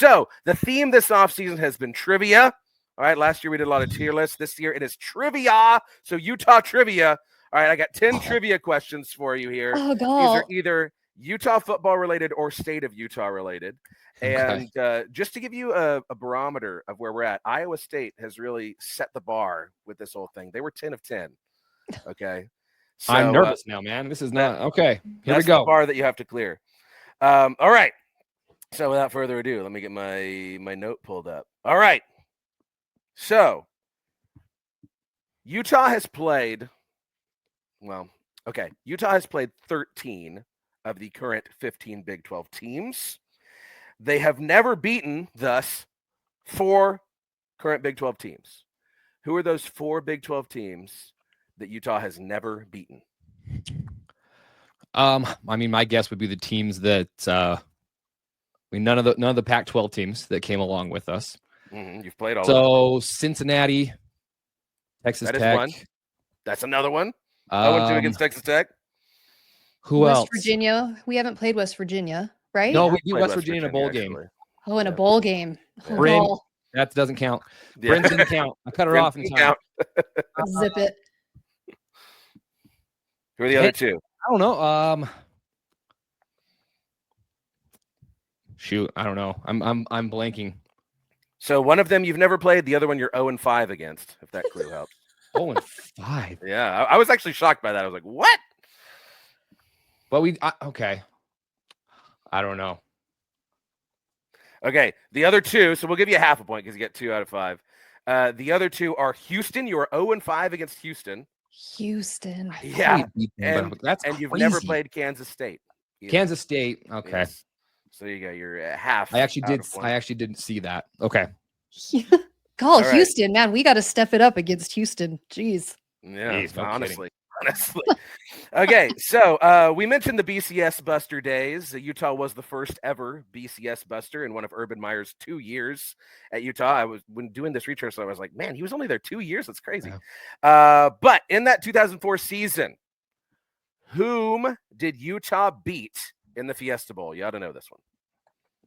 So the theme this offseason has been trivia. All right, last year we did a lot of tier lists. This year it is trivia. So Utah trivia. All right, I got 10 trivia questions for you here. Oh, These are either Utah football related or state of Utah related. And just to give you a barometer of where we're at, Iowa State has really set the bar with this whole thing. They were 10 of 10. Okay. So, I'm nervous now, man. This is not okay. Here we go. The bar that you have to clear. All right. So without further ado, let me get my note pulled up. All right. So Utah has played. Utah has played 13 of the current 15 Big 12 teams. They have never beaten, thus, 4 current Big 12 teams. Who are those 4 Big 12 teams that Utah has never beaten? I mean, my guess would be the teams that none of the Pac-12 teams that came along with us. Mm-hmm. You've played all. So Cincinnati, Texas Tech. That is one. That's another one. 0-2 against Texas Tech. Who else? West Virginia. We haven't played West Virginia, right? No, we beat West Virginia in a bowl game. Oh, in a bowl game. Bryn, that doesn't count. Bryn didn't count. I cut her off in time. Zip it. Who are the other 2? I don't know. Shoot, I don't know. I'm blanking. So one of them you've never played. The other one you're 0-5 against. If that clue helps. 0-5. Yeah, I was actually shocked by that. I was like, what? But okay. I don't know. Okay, the other 2. So we'll give you a half a point because you get 2 out of 5. The other 2 are Houston. You are 0-5 against Houston. Houston. Yeah, and you've never played Kansas State. Either. Kansas State. Okay. Yes. So you go. You're half. I actually didn't see that. Okay. Houston, man, we got to step it up against Houston. Jeez. Yeah, honestly. Okay, so we mentioned the BCS Buster days. Utah was the first ever BCS Buster in one of Urban Meyer's 2 years at Utah. When doing this research, I was like, man, he was only there 2 years. That's crazy. Yeah. But in that 2004 season, whom did Utah beat in the Fiesta Bowl? You ought to know this one.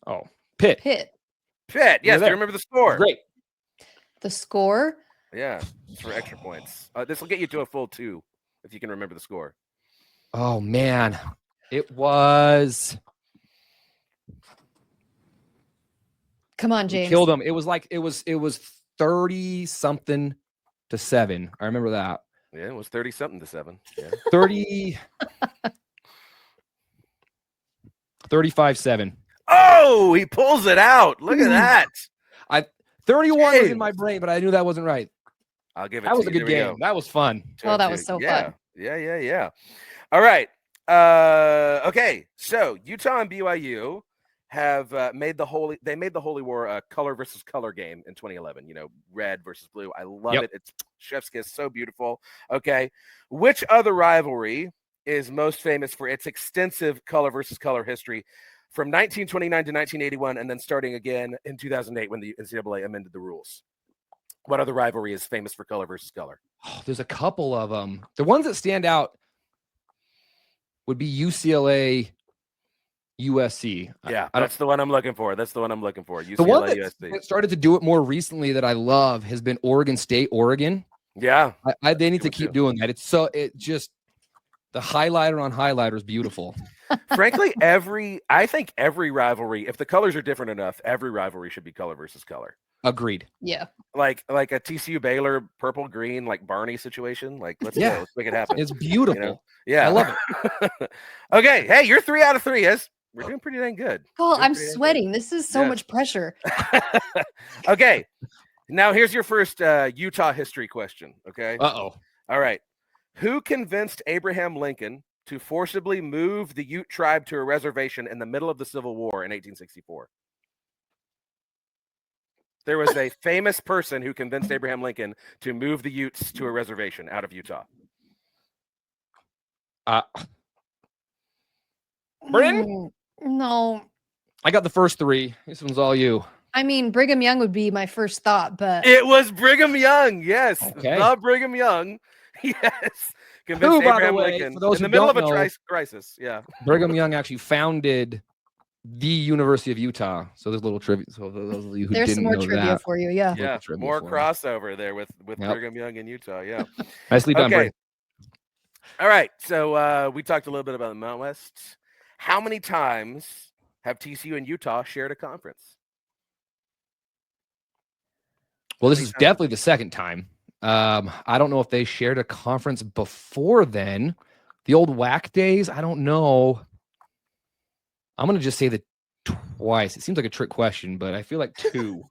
Oh, Pitt. Yes, do you remember the score? Great. The score? Yeah, it's for extra points. This will get you to a full 2 if you can remember the score. Oh man, it was. Come on, James. Killed them. It was 30-something to 7. I remember that. Yeah, it was 30-something to 7. Yeah. 35-7. Oh, he pulls it out. Look at that. 31 was in my brain, but I knew that wasn't right. I'll give it that to was you. A good game. That was fun. Oh, that was so fun. Yeah. All right. Okay. So Utah and BYU have made the Holy War a color versus color game in 2011. You know, red versus blue. I love it. It's chef's kiss. So beautiful. Okay. Which other rivalry is most famous for its extensive color versus color history from 1929 to 1981, and then starting again in 2008 when the NCAA amended the rules? What other rivalry is famous for color versus color? Oh, there's a couple of them. The ones that stand out would be UCLA, USC. Yeah, that's the one I'm looking for. UCLA, the one USC. that started to do it more recently that I love has been Oregon State, Oregon. Yeah. They need to keep doing that. The highlighter on highlighter is beautiful. Frankly, I think every rivalry, if the colors are different enough, every rivalry should be color versus color. Agreed. Yeah. Like a TCU Baylor purple green like Barney situation. Like let's make it happen. It's beautiful. You know? Yeah, I love it. Okay, hey, you're 3 out of 3. We're doing pretty dang good. Oh, I'm sweating. This is so much pressure. Okay, now here's your first Utah history question. Okay. Uh-oh. All right. Who convinced Abraham Lincoln to forcibly move the Ute tribe to a reservation in the middle of the Civil War in 1864? There was a famous person who convinced Abraham Lincoln to move the Utes to a reservation out of Utah. Bryn? No. I got the first 3. This one's all you. I mean, Brigham Young would be my first thought, but it was Brigham Young. Yes, okay. The Brigham Young. Yes, convinced Abraham Lincoln in the middle of a crisis. Yeah, Brigham Young actually founded the University of Utah. So there's a little trivia. So those of you who There's didn't some more know trivia that, for you. Yeah. Yeah, trivia more for me. crossover there with Yep. Brigham Young in Utah. Yeah. Nicely done, Okay. Bryn. All right. So we talked a little bit about the Mountain West. How many times have TCU and Utah shared a conference? Well, this is definitely the second time. I don't know if they shared a conference before then. The old WAC days, I don't know. I'm going to just say that twice. It seems like a trick question, but I feel like 2.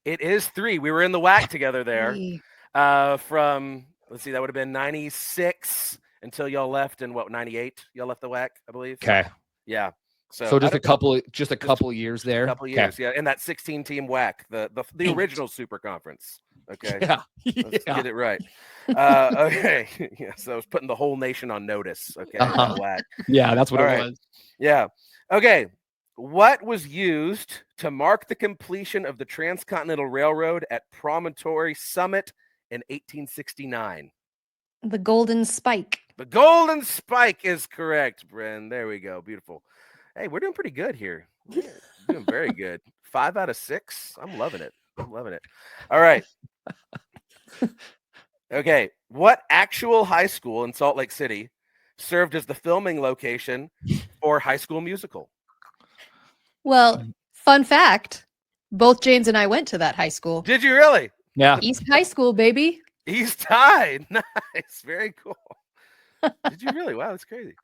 It is 3. We were in the WAC together there. Hey. From, let's see, that would have been 96 until y'all left in 98? Y'all left the WAC, I believe. Okay. Yeah. So just a couple of years there. A couple of years, yeah. In that 16-team WAC, the original super conference. Okay. Yeah. Let's get it right. Okay. Yeah. So I was putting the whole nation on notice. Okay. That WAC. Yeah, that's what All it right. was. Yeah. Okay. What was used to mark the completion of the Transcontinental Railroad at Promontory Summit in 1869? The Golden Spike. The Golden Spike is correct, Bryn. There we go. Beautiful. Hey, we're doing pretty good here. We're doing very good. 5 out of 6. I'm loving it. All right. Okay. What actual high school in Salt Lake City served as the filming location for High School Musical? Well, fun fact, both James and I went to that high school. Did you really? Yeah. East High School, baby. East High. Nice. Very cool. Did you really? Wow, that's crazy.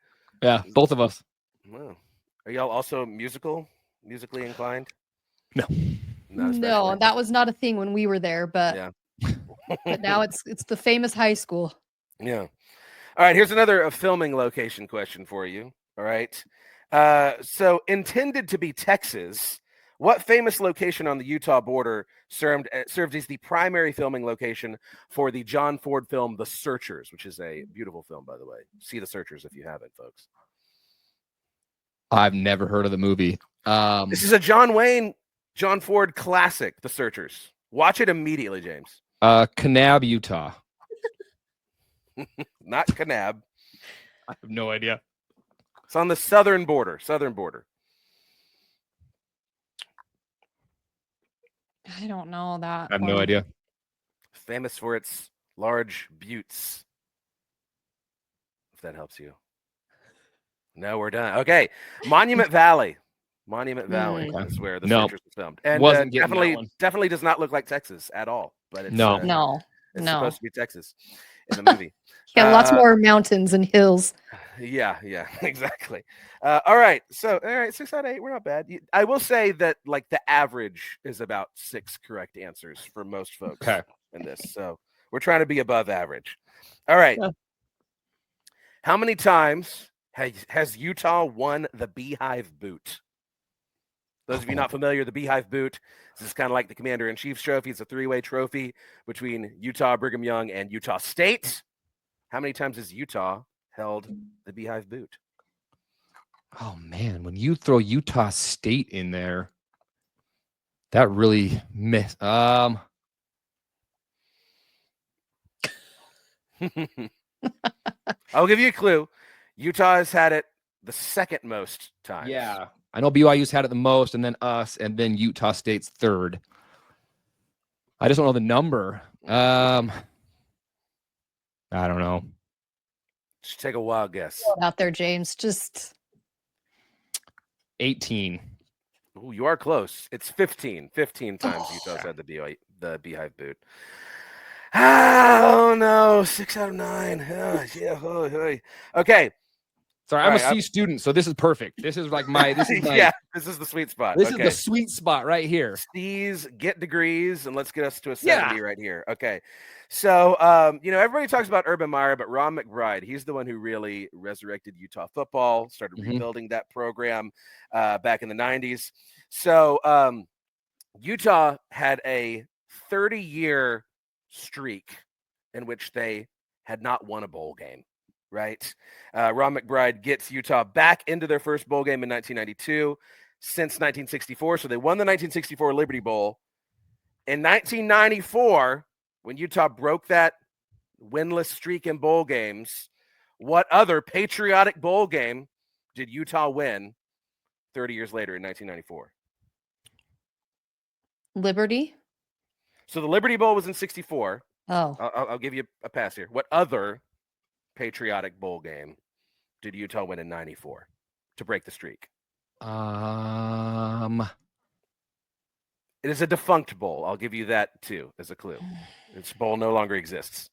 Yeah, both of us. Wow. Are y'all also musically inclined? No. No, that was not a thing when we were there, but Yeah. but now it's the famous high school. Yeah. All right, here's another filming location question for you. All right. So intended to be Texas, what famous location on the Utah border served as the primary filming location for the John Ford film The Searchers, which is a beautiful film, by the way. See The Searchers if you haven't, folks. I've never heard of the movie. This is a John Ford classic, The Searchers. Watch it immediately, James. Kanab, Utah. Not Kanab. I have no idea. It's on the southern border. I don't know that. I have no idea. Famous for its large buttes. If that helps you. No, we're done. Okay. Monument Valley. Is where The Searchers was filmed. And definitely does not look like Texas at all. But it's it's supposed to be Texas in the movie. Yeah, lots more mountains and hills. Yeah, exactly. All right. So, 6 out of 8. We're not bad. I will say that like the average is about 6 correct answers for most folks in this. So we're trying to be above average. All right. Yeah. How many times has Utah won the Beehive Boot? Those of you not familiar, the Beehive Boot, this is kind of like the Commander-in-Chief's trophy. It's a 3-way trophy between Utah, Brigham Young, and Utah State. How many times has Utah held the Beehive Boot? Oh, man. When you throw Utah State in there, that really missed. I'll give you a clue. Utah has had it the second most times. Yeah. I know BYU's had it the most, and then us, and then Utah State's third. I just don't know the number. I don't know. Just take a wild guess. Out there, James. Just 18. Oh, you are close. It's 15. 15 times Utah's had the Beehive Boot. Oh no, 6 out of 9. Okay. Sorry, I'm a C student, so this is perfect. This is like this is the sweet spot. This is the sweet spot right here. C's get degrees, and let's get us to a 70 right here. Okay. So, everybody talks about Urban Meyer, but Ron McBride, he's the one who really resurrected Utah football, started rebuilding that program back in the 90s. So, Utah had a 30-year streak in which they had not won a bowl game. Right. Ron McBride gets Utah back into their first bowl game in 1992 since 1964. So they won the 1964 Liberty Bowl. In 1994, when Utah broke that winless streak in bowl games, what other patriotic bowl game did Utah win 30 years later in 1994? Liberty. So the Liberty Bowl was in 64. Oh, I'll give you a pass here. What other patriotic bowl game did Utah win in 94 to break the streak? It is a defunct bowl. I'll give you that too as a clue. This bowl no longer exists.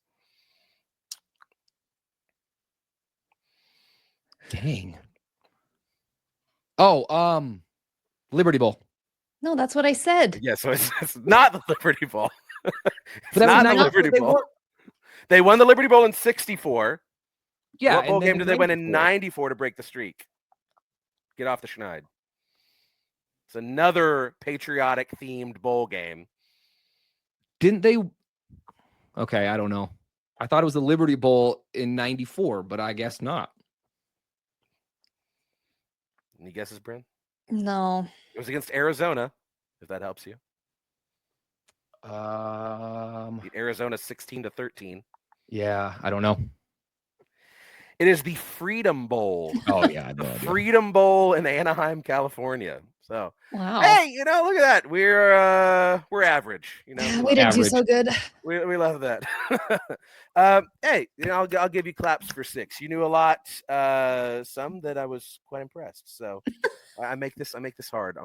Dang. Oh, Liberty Bowl. no, that's what I said. Yeah, so it's not the Liberty Bowl. It's But that was not the 94. Liberty Bowl. They won the Liberty Bowl in 64. Yeah. What bowl and then game did they win in 94? 94 to break the streak? Get off the schneid. It's another patriotic themed bowl game. Didn't they? Okay, I don't know. I thought it was the Liberty Bowl in 94, but I guess not. Any guesses, Bryn? No. It was against Arizona, if that helps you. Beat Arizona 16-13. Yeah, I don't know. It is the Freedom Bowl. Oh yeah, I The know. I do. Freedom Bowl in Anaheim, California. So, Wow. hey, look at that. We're average. we love didn't that. do so good. We love that. Hey, I'll give you claps for 6. You knew a lot. Some that I was quite impressed. So I make this hard on